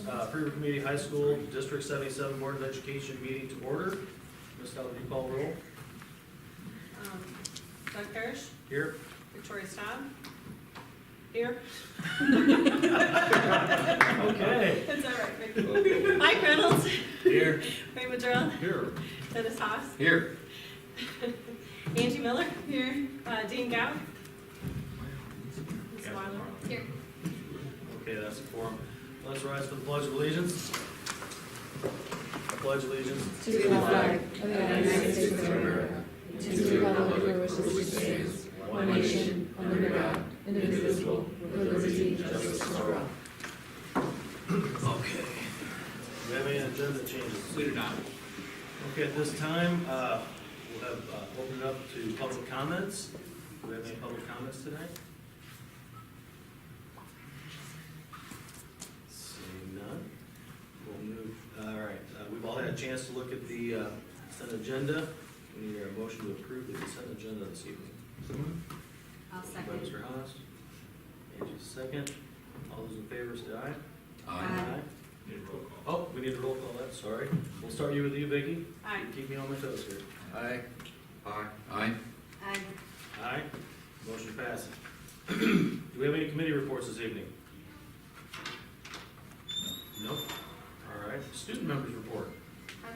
Freeburg Community High School District 77 Board of Education meeting to order. Ms. Dowd, will you call roll? Doug Parrish, Here. Victoria Staub. Here. Okay. That's all right, Vicki. Mike Reynolds. Here. Ray Madrell. Here. Dennis Haas. Here. Angie Miller. Here. Dean Gow. Ms. Weiler. Here. Okay, that's a quorum. Let's rise for the Pledge of Allegiance. I pledge allegiance To the flag of the United States of America, and to the republic for which it stands, one nation, under God, indivisible, with liberty and justice for all. Okay. Do we have any agenda changes? We do not. Okay, at this time, we'll have opened up to public comments. Do we have any public comments tonight? Seeing none, we'll move. All right, we've all had a chance to look at the consent agenda. We need a motion to approve the consent agenda this evening. I'll Motion by Mr. Haas. Angie, second. All those in favor say aye. Aye. Need a roll call. Oh, we need a roll call, that's sorry. We'll start you with you, Vicki. Aye. Keep me on my toes here. Aye. Aye. Aye. Aye. Aye. Motion passes. Do we have any committee reports this evening? Nope. All right. Student members report.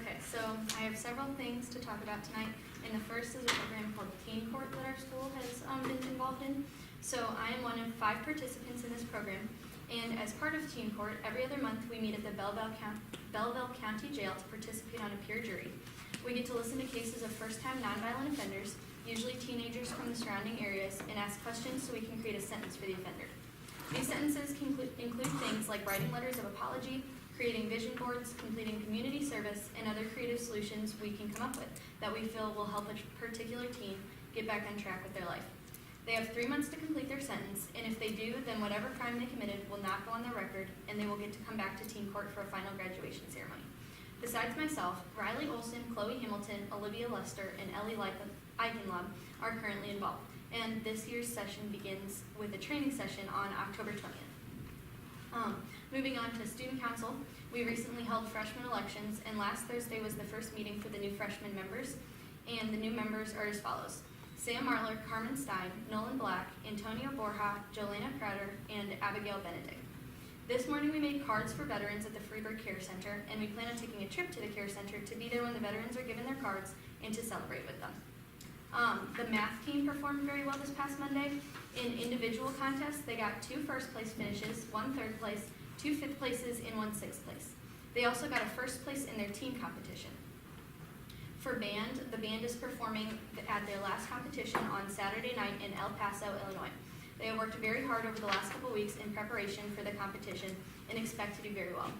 Okay, so I have several things to talk about tonight, and the first is a program called Teen Court that our school has been involved in. So I am one of 5 participants in this program, and as part of Teen Court, every other month we meet at the Belleville County Jail to participate on a peer jury. We get to listen to cases of first-time nonviolent offenders, usually teenagers from the surrounding areas, and ask questions so we can create a sentence for the offender. These sentences can include things like writing letters of apology, creating vision boards, completing community service, and other creative solutions we can come up with that we feel will help a particular teen get back on track with their life. They have 3 months to complete their sentence, and if they do, then whatever crime they committed will not go on their record, and they will get to come back to teen court for a final graduation ceremony. Besides myself, Riley Olson, Chloe Hamilton, Olivia Lester, and Ellie Eichenlaub are currently involved, and this year's session begins with a training session on October 20th. Moving on to student council, we recently held freshman elections, and last Thursday was the first meeting for the new freshman members, and the new members are as follows: Sam Marler, Carmen Stein, Nolan Black, Antonio Borja, Jolena Crowder, and Abigail Benedict. This morning we made cards for veterans at the Freeburg Care Center, and we plan on taking a trip to the Care Center to be there when the veterans are given their cards and to celebrate with them. The math team performed very well this past Monday. In individual contests, they got 2 first-place finishes, 1 third place, 2 fifth places, and 1 sixth place. They also got a first place in their team competition. For band, the band is performing at their last competition on Saturday night in El Paso, Illinois. They have worked very hard over the last couple weeks in preparation for the competition and expect to do very well.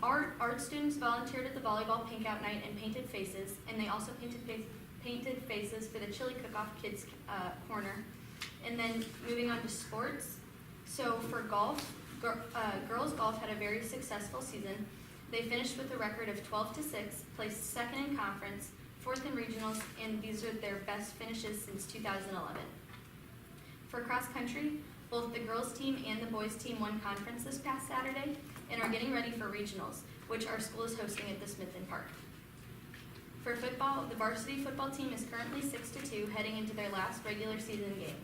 Art students volunteered at the volleyball pink-out night and painted faces, and they also painted faces for the chili cook-off kids corner. And then moving on to sports, so for golf, girls golf had a very successful season. They finished with a record of 12-6, placed 2nd in conference, 4th in regionals, and these are their best finishes since 2011. For cross country, both the girls team and the boys team won conference this past Saturday and are getting ready for regionals, which our school is hosting at the Smithton Park. For football, the varsity football team is currently 6-2, heading into their last regular season game.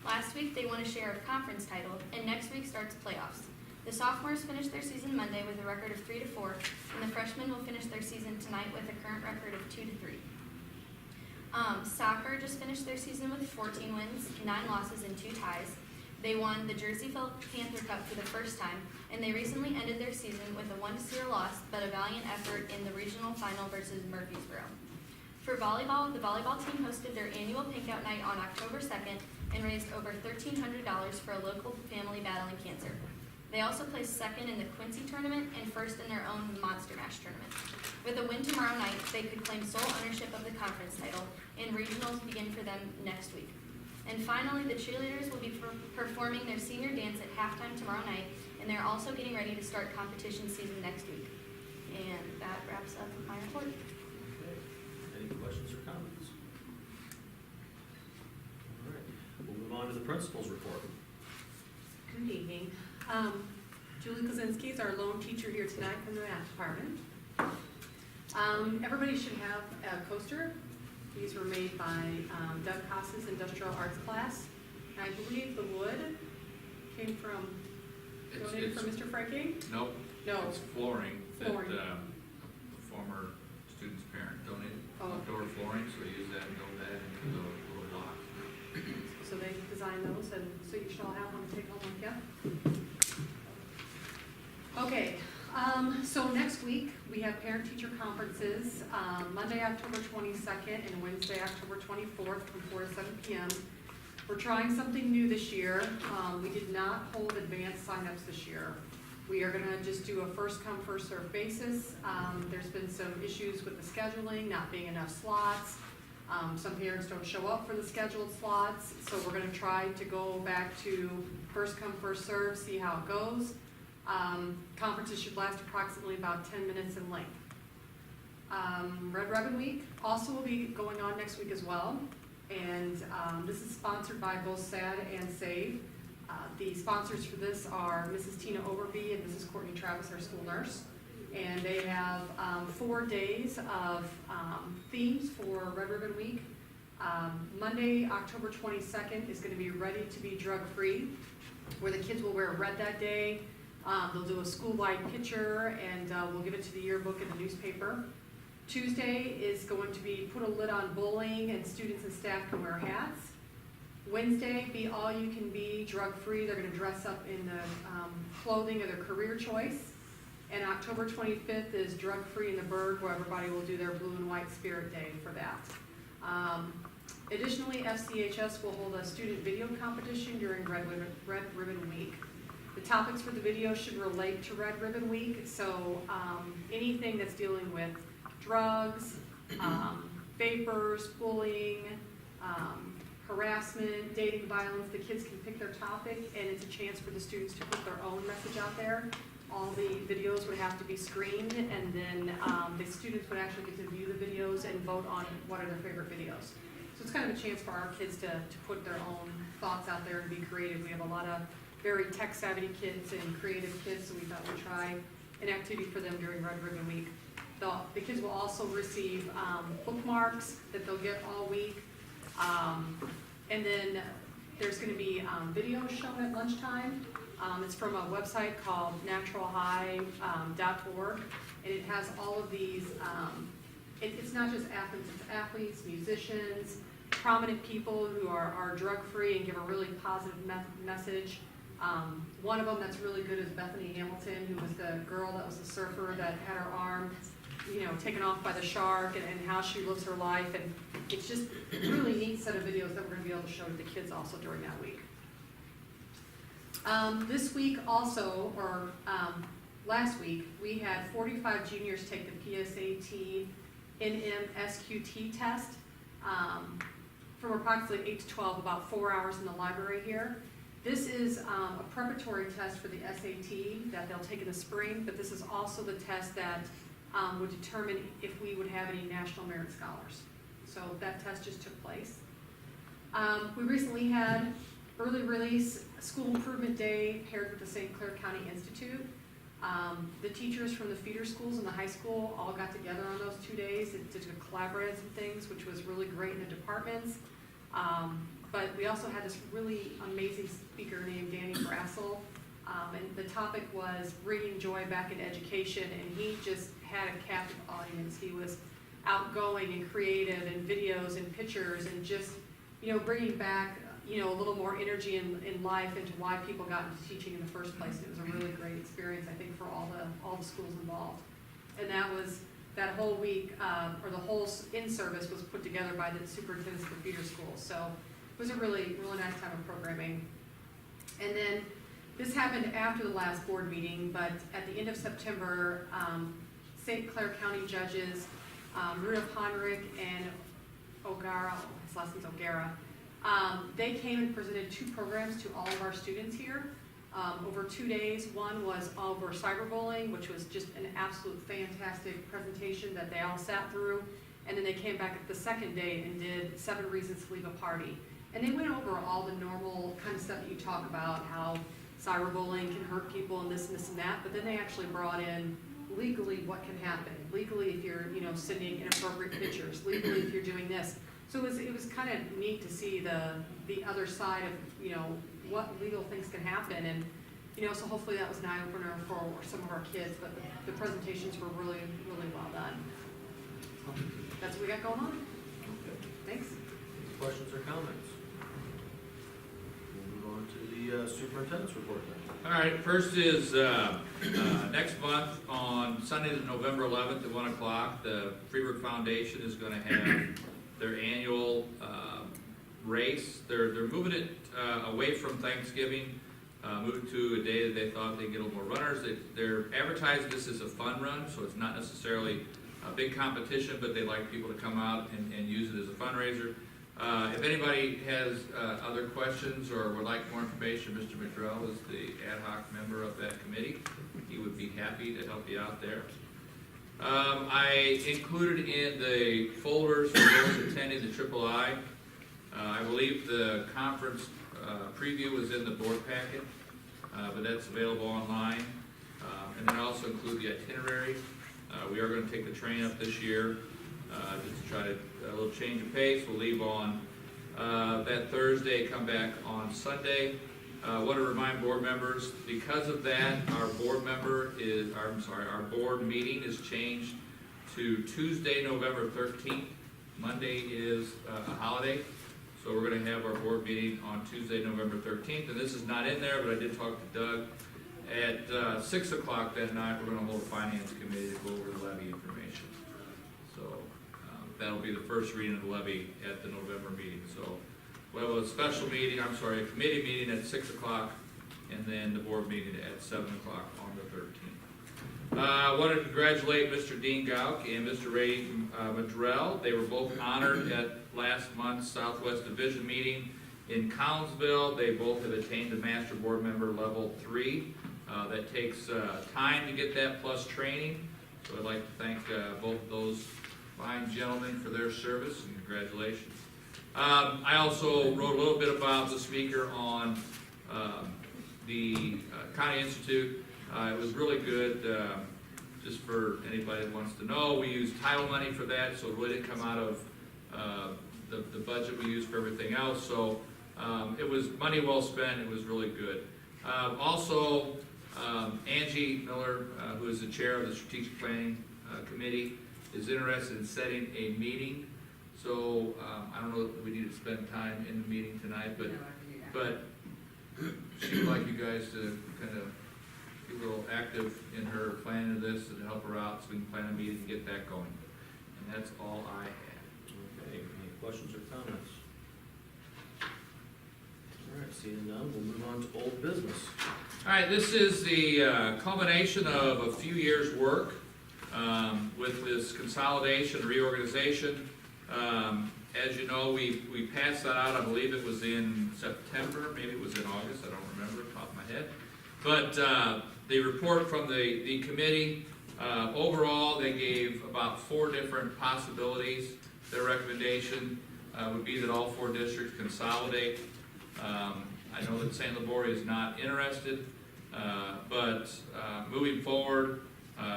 Last week, they won a share of conference title, and next week starts playoffs. The sophomores finished their season Monday with a record of 3-4, and the freshmen will finish their season tonight with a current record of 2-3. Soccer just finished their season with 14 wins, 9 losses, and 2 ties. They won the Jerseyville Panther Cup for the first time, and they recently ended their season with a 1-0 loss, but a valiant effort in the regional final versus Murfreesboro. For volleyball, the volleyball team hosted their annual pink-out night on October 2nd and raised over $1,300 for a local family battling cancer. They also placed 2nd in the Quincy tournament and 1st in their own Monster Mash tournament. With a win tomorrow night, they could claim sole ownership of the conference title, and regionals begin for them next week. And finally, the cheerleaders will be performing their senior dance at halftime tomorrow night, and they're also getting ready to start competition season next week. And that wraps up my report. Okay. Any questions or comments? All right. We'll move on to the principal's report. Good evening. Julie Kozinski is our lone teacher here tonight from the math department. Everybody should have a coaster. These were made by Doug Haas's industrial arts class. And I believe the wood came from, donated from Mr. Frankie? Nope, No. it's flooring that Flooring. a former student's parent donated. Oh. Outdoor flooring, so we use that and build that into the little blocks. So they designed those, and so you should all have one to take home with you. Okay, so next week, we have parent-teacher conferences, Monday, October 22nd, and Wednesday, October 24th, from 4 to 7 p.m. We're trying something new this year. We did not hold advanced signups this year. We are gonna just do a first-come, first-served basis. There's been some issues with the scheduling, not being enough slots. Some parents don't show up for the scheduled slots, so we're gonna try to go back to first-come, first-served, see how it goes. Conferences should last approximately about 10 minutes in length. Red Ribbon Week also will be going on next week as well. And this is sponsored by both SAD and SAVE. The sponsors for this are Mrs. Tina Overby and Mrs. Courtney Travis, our school nurse. And they have 4 days of themes for Red Ribbon Week. Monday, October 22nd is gonna be Ready to be Drug-Free, where the kids will wear red that day. They'll do a school-wide picture, and we'll give it to the yearbook in the newspaper. Tuesday is going to be Put a Lid on Bullying, and students and staff can wear hats. Wednesday, Be All You Can Be, drug-free. They're gonna dress up in the clothing of their career choice. And October 25th is Drug-Free in the Burg, where everybody will do their blue and white spirit day for that. Additionally, FCHS will hold a student video competition during Red Ribbon Week. The topics for the video should relate to Red Ribbon Week, so anything that's dealing with drugs, vapors, bullying, harassment, dating violence, the kids can pick their topic, and it's a chance for the students to put their own message out there. All the videos would have to be screened, and then the students would actually get to view the videos and vote on what are their favorite videos. So it's kind of a chance for our kids to put their own thoughts out there and be creative. We have a lot of very tech-savvy kids and creative kids, so we thought we'd try an activity for them during Red Ribbon Week. The kids will also receive bookmarks that they'll get all week. And then there's gonna be videos shown at lunchtime. It's from a website called naturalhigh.org, and it has all of these, it's not just athletes, it's athletes, musicians, prominent people who are drug-free and give a really positive message. One of them that's really good is Bethany Hamilton, who was the girl that was the surfer that had her arm, taken off by the shark, and how she lives her life. And it's just a really neat set of videos that we're gonna be able to show to the kids also during that week. This week also, or last week, we had 45 juniors take the PSAT NMSQT test from approximately 8 to 12, about 4 hours in the library here. This is a preparatory test for the SAT that they'll take in the spring, but this is also the test that would determine if we would have any National Merit Scholars. So that test just took place. We recently had early release School Improvement Day paired with the St. Clair County Institute. The teachers from the feeder schools and the high school all got together on those 2 days and did collaborate some things, which was really great in the departments. But we also had this really amazing speaker named Danny Brassel, and the topic was bringing joy back in education, and he just had a captive audience. He was outgoing and creative, and videos and pictures, and just, bringing back, a little more energy in life into why people got into teaching in the first place. It was a really great experience, I think, for all the schools involved. And that whole week, or the whole in-service was put together by the superintendents for feeder schools. So it was a really, really nice time of programming. And then this happened after the last board meeting, but at the end of September, St. Clair County judges, Rudolph Heinrich and O'Gara, his last name's O'Gara, they came and presented 2 programs to all of our students here over 2 days. One was over cyberbullying, which was just an absolute fantastic presentation that they all sat through. And then they came back the second day and did 7 reasons to leave a party. And they went over all the normal kind of stuff that you talk about, how cyberbullying can hurt people and this and that, but then they actually brought in legally what can happen, legally if you're, sending inappropriate pictures, legally if you're doing this. So it was kind of neat to see the other side of, what legal things can happen, and, so hopefully that was an eye-opener for some of our kids, but the presentations were really, really well done. That's what we got going on. Okay. Thanks. Any questions or comments? We'll move on to the superintendent's report then. All right, first is next month on Sunday, November 11th at 1 o'clock, the Freeburg Foundation is going to have their annual race. They're moving it away from Thanksgiving, moving to a day that they thought they'd get a little more runners. They're advertising this as a fun run, so it's not necessarily a big competition, but they like people to come out and use it as a fundraiser. If anybody has other questions or would like more information, Mr. McDrell is the ad hoc member of that committee. He would be happy to help you out there. I included in the folders for those attending the III. I believe the conference preview was in the board packet, but that's available online. And then I also include the itinerary. We are going to take the train up this year, just to try to a little change of pace. We'll leave on that Thursday, come back on Sunday. I want to remind board members, because of that, our board meeting is changed to Tuesday, November 13th. Monday is a holiday, so we're going to have our board meeting on Tuesday, November 13th. And this is not in there, but I did talk to Doug. At 6 o'clock that night, we're going to hold a finance committee to go over the levy information. So that'll be the first reading of the levy at the November meeting. So we'll have a special meeting, a committee meeting at 6 o'clock, and then the board meeting at 7 o'clock on the 13th. I want to congratulate Mr. Dean Gauk and Mr. Ray Madrell. They were both honored at last month's Southwest Division meeting in Collinsville. They both have attained the Master Board Member Level 3. That takes time to get that, plus training. So I'd like to thank both of those fine gentlemen for their service, and congratulations. I also wrote a little bit about the speaker on the County Institute. It was really good. Just for anybody that wants to know, we used title money for that, so it really didn't come out of the budget we used for everything else. So it was money well spent. It was really good. Also, Angie Miller, who is the chair of the Strategic Planning Committee, is interested in setting a meeting. So I don't know if we need to spend time in the meeting tonight, but she would like you guys to kind of be a little active in her planning of this and help her out so we can plan a meeting and get that going. And that's all I have. Okay, any questions or comments? All right, seeing none, we'll move on to old business. All right, this is the culmination of a few years' work with this consolidation, reorganization. As you know, we passed that out, I believe it was in September, maybe it was in August, I don't remember off the top of my head. But the report from the committee, overall, they gave about 4 different possibilities. Their recommendation would be that all 4 districts consolidate. I know that San Liborio is not interested, but moving forward,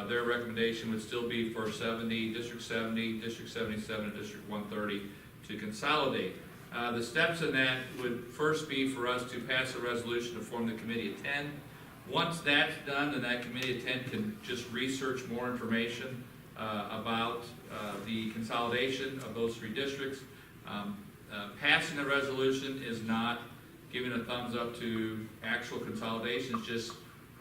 their recommendation would still be for District 70, District 77, and District 130 to consolidate. The steps in that would first be for us to pass a resolution to form the Committee of 10. Once that's done, then that Committee of 10 can just research more information about the consolidation of those 3 districts. Passing the resolution is not giving a thumbs up to actual consolidation, it's just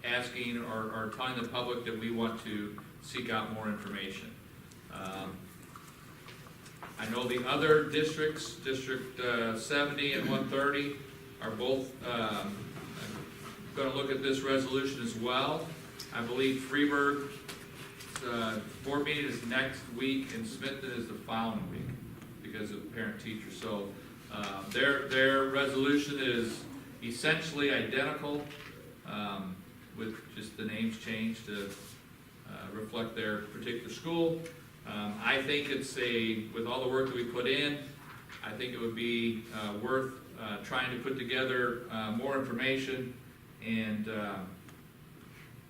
asking or telling the public that we want to seek out more information. I know the other districts, District 70 and 130, are both going to look at this resolution as well. I believe Freeburg board meeting is next week and Smithton is the following week because of parent-teacher. So their resolution is essentially identical with just the names changed to reflect their particular school. I think it's with all the work that we put in, I think it would be worth trying to put together more information and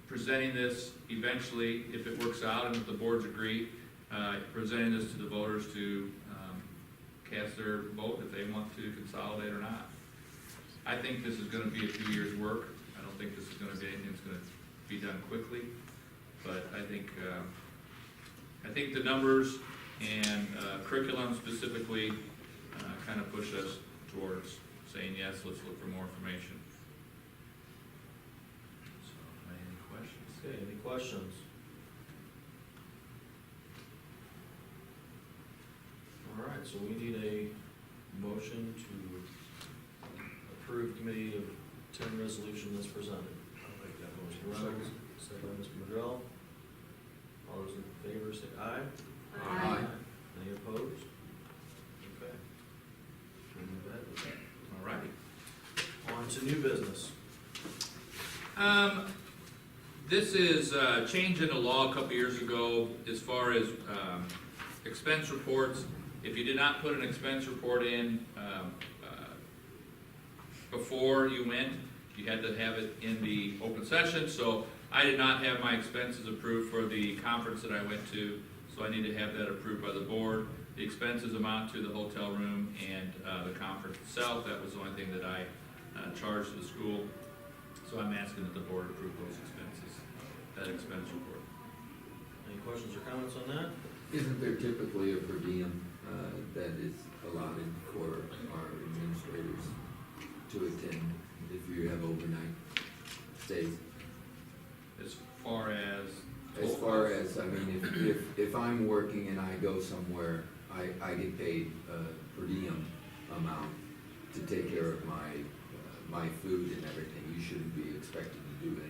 presenting this eventually, if it works out and if the boards agree, presenting this to the voters to cast their vote if they want to consolidate or not. I think this is gonna be a few years' work. I don't think this is gonna be anything that's gonna be done quickly, but I think the numbers and curriculum specifically kind of push us towards saying, yes, let's look for more information. So, any questions? Okay, any questions? All right, so we need a motion to approve committee of 10 resolution as presented. I'll make that Mr. motion. Reynolds, second by Mr. Madrell. All those in favor say aye. Aye. Any opposed? Okay. We'll move ahead with that. All righty. On to new business. This is a change in the law a couple years ago as far as expense reports. If you did not put an expense report in before you went, you had to have it in the open session. So I did not have my expenses approved for the conference that I went to, so I need to have that approved by the board. The expenses amount to the hotel room and the conference itself. That was the only thing that I charged to the school. So I'm asking that the board approve those expenses, that expense report. Any questions or comments on that? Isn't there typically a per diem that is allotted for our administrators to attend if you have overnight stays? As far as? As far as, I mean, if I'm working and I go somewhere, I get paid per diem amount to take care of my food and everything. You shouldn't be expected to do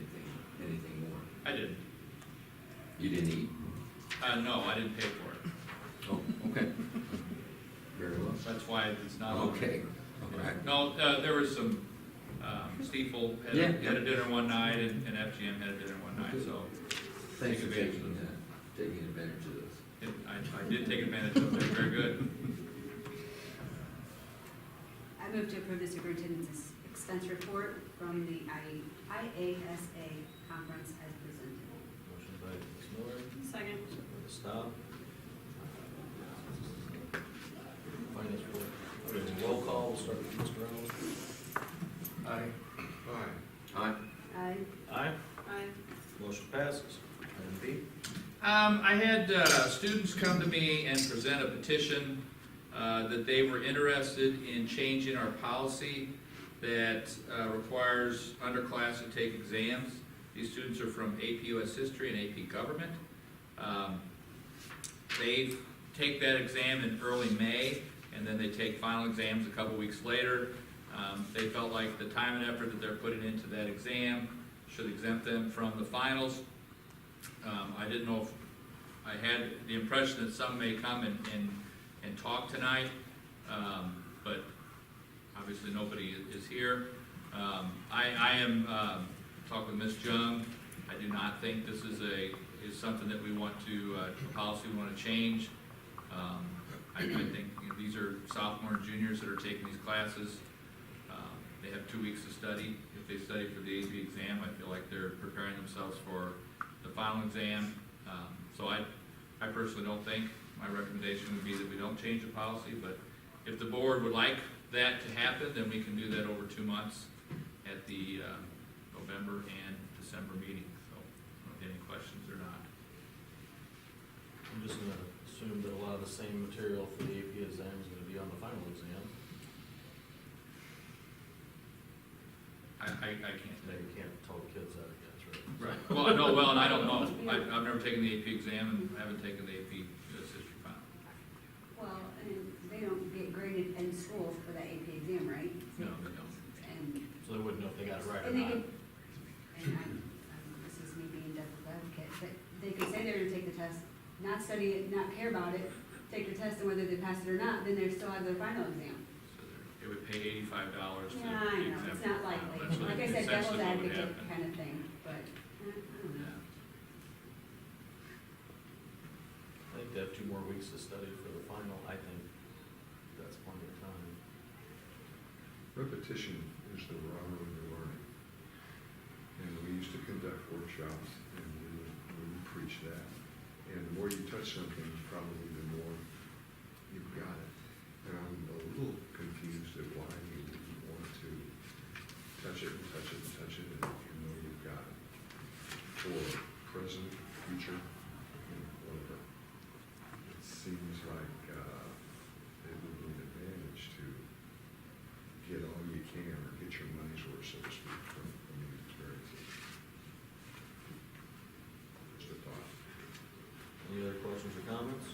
anything more. I didn't. You didn't eat? No, I didn't pay for it. Oh, okay. Very well. That's why it's not on. Okay, all right. No, there was some, Stiefel had Yeah. a dinner one night and FGM had a dinner one night, so Thanks Take for advantage taking advantage of this. I did take advantage of it, very good. I move to approve the superintendent's expense report from the IASA conference as presented. Motion by Ms. Miller, Second. second by Ms. Staub. Finance board. Okay, roll call, we'll start with Mr. Reynolds. Aye. Aye. Aye. Aye. Aye. Motion passes. Item B. I had students come to me and present a petition that they were interested in changing our policy that requires underclass to take exams. These students are from AP US History and AP Government. They take that exam in early May, and then they take final exams a couple weeks later. They felt like the time and effort that they're putting into that exam should exempt them from the finals. I didn't know if, I had the impression that some may come and talk tonight, but obviously nobody is here. I am talking with Ms. Jung. I do not think this is something that we want to, a policy we want to change. I think these are sophomore and juniors that are taking these classes. They have 2 weeks to study. If they study for the AP exam, I feel like they're preparing themselves for the final exam. So I personally don't think, my recommendation would be that we don't change the policy, but if the board would like that to happen, then we can do that over 2 months at the November and December meeting. So, I don't know if any questions or not. I'm just gonna assume that a lot of the same material for the AP exam is gonna be on the final exam. I can't Now say. you can't tell the kids that, I guess, right? Right. Well, no, well, and I don't know. I've never taken the AP exam and haven't taken the AP US History final. Well, and they don't get graded in school for that AP exam, right? No, they don't. And, So they wouldn't know if they got it right or and they not. could, this is me being devil's advocate, but they could say they're gonna take the test, not study it, not care about it, take the test, and whether they pass it or not, then they're still have their final exam. So it would pay $85 to Yeah, I know, exempt it's not the final. likely. That's what Like I said, essentially devil's what would advocate happen. kind of thing, but, I don't know. Yeah. I think they have 2 more weeks to study for the final. I think that's plenty of time. Repetition is the brother of the learning. used to conduct workshops, and we would preach that. And the more you touch something, probably the more you've got it. And I'm a little confused at why you wouldn't want to touch it and touch it and touch it, and you know you've got it. For present, future, whatever. It seems like it would be an advantage to get all you can, or get your money's worth, so to speak, from these experiences. Just a thought. Any other questions or comments?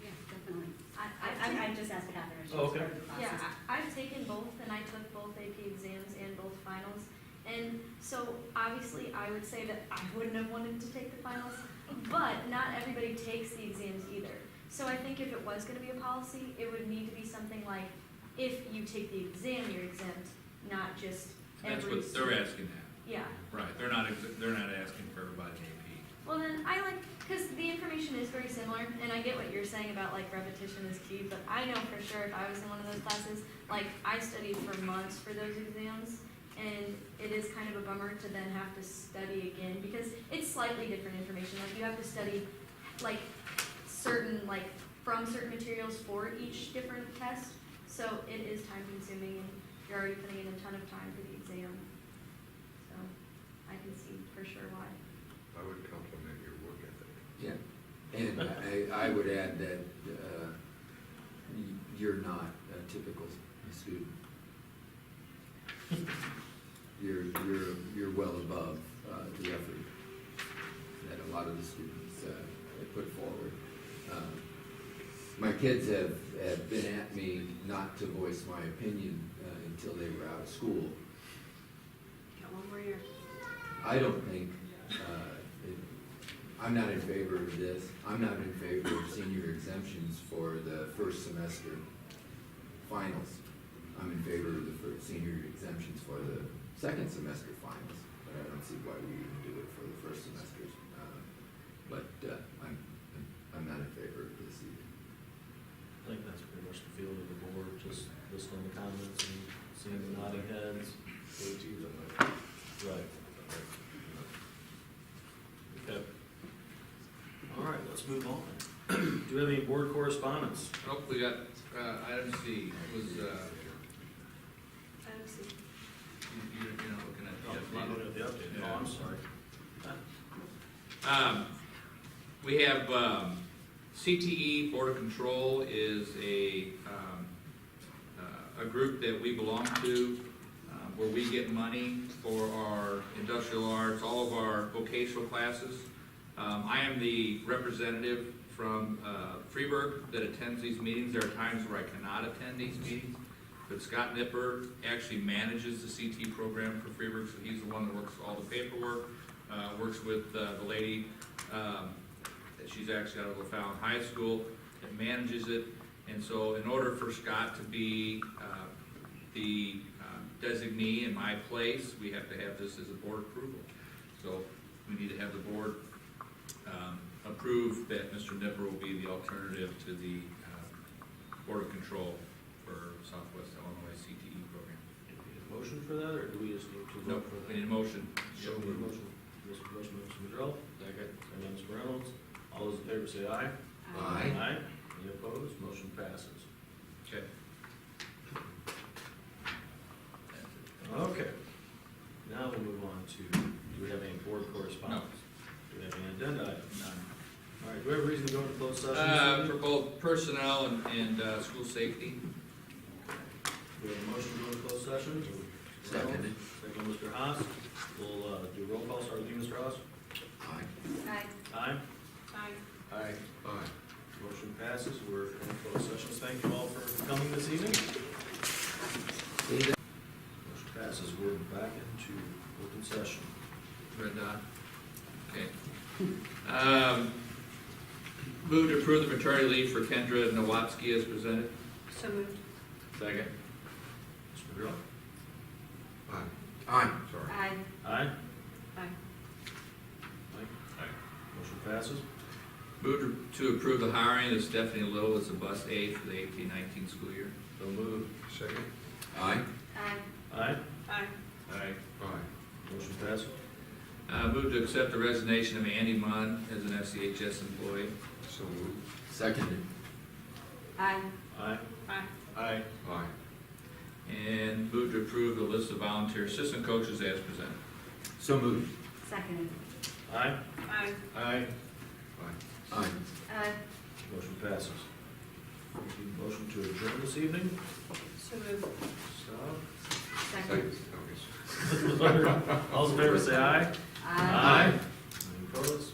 Yeah, definitely. I just asked Catherine. Oh, okay. Yeah, I've taken both, and I took both AP exams and both finals. And so obviously I would say that I wouldn't have wanted to take the finals, but not everybody takes the exams either. So I think if it was gonna be a policy, it would need to be something like, if you take the exam, you're exempt, not just That's every what they're student. asking that. Yeah, Right, they're not asking for everybody in AP. well then, I like, because the information is very similar, and I get what you're saying about like repetition is key, but I know for sure if I was in one of those classes, like I studied for months for those exams, and it is kind of a bummer to then have to study again, because it's slightly different information, like you have to study like certain, like from certain materials for each different test, so it is time consuming, and you're already putting in a ton of time for the exam. So I can see for sure why. I would compliment your work ethic. Yeah, and I would add that you're not a typical student. You're well above the effort that a lot of the students have put forward. My kids have been at me not to voice my opinion until they were out of school. Got one more year. I don't think, I'm not in favor of this. I'm not in favor of senior exemptions for the first semester finals. I'm in favor of the senior exemptions for the second semester finals, but I don't see why we even do it for the first semesters. But I'm not in favor of this either. I think that's pretty much the feel of the board, just listening to comments and seeing the nodding heads. Right. Okay. All right, let's move on. Do we have any board correspondence? Oh, we got, item C was, I don't see. you're not looking at Oh, the I'm not update. looking at the update. Yeah. Oh, I'm sorry. We have, CTE Board of Control is a group that we belong to, where we get money for our industrial arts, all of our vocational classes. I am the representative from Freeburg that attends these meetings. There are times where I cannot attend these meetings, but Scott Nipper actually manages the CT program for Freeburg, so he's the one that works all the paperwork, works with the lady, she's actually out of LaFallon High School, that manages it. And so in order for Scott to be the designee in my place, we have to have this as a board approval. So we need to have the board approve that Mr. Nipper will be the alternative to the Board of Control for Southwest Illinois CTE program. Do we need a motion for that, or do we just need to No, vote for that? we need a motion. So we need a motion. Mr. Motion, Mr. Madrell. Second. Second by Mr. Reynolds. All those in favor say aye. Aye. Aye. Any opposed? Motion passes. Okay. Okay. Now we'll move on to, do we have any board correspondence? Do we have any addenda items? None. All right, do we have a reason to go into closed session? this For evening? both personnel and school safety. Do we have a motion to go into closed session? Seconded. Second by Mr. Haas. We'll do roll call, start with you, Mr. Haas. Aye. Aye. Aye. Aye. Aye. Aye. Motion passes. We're in closed sessions. Thank you all for coming this evening. Motion passes. We're back into open session. Red dot. Okay. Move to approve the maternity leave for Kendra Nowatzki as presented. So moved. Second. Mr. Madrell. Aye. Aye. Sorry. Aye. Aye. Aye. Mike? Aye. Motion passes. Move to approve the hiring of Stephanie Little as a bus aide for the 18-19 school year. So moved. Second. Aye. Aye. Aye. Aye. Aye. Aye. Motion passes. Move to accept the resignation of Andy Munn as an FCHS employee. So moved. Seconded. Aye. Aye. Aye. Aye. Aye. And move to approve the list of volunteer assistant coaches as presented. So moved. Seconded. Aye. Aye. Aye. Aye. Aye. Aye. Motion passes. Motion to adjourn this evening. So moved. Stop. Second. Okay. All those in favor say aye. Aye. Any opposed?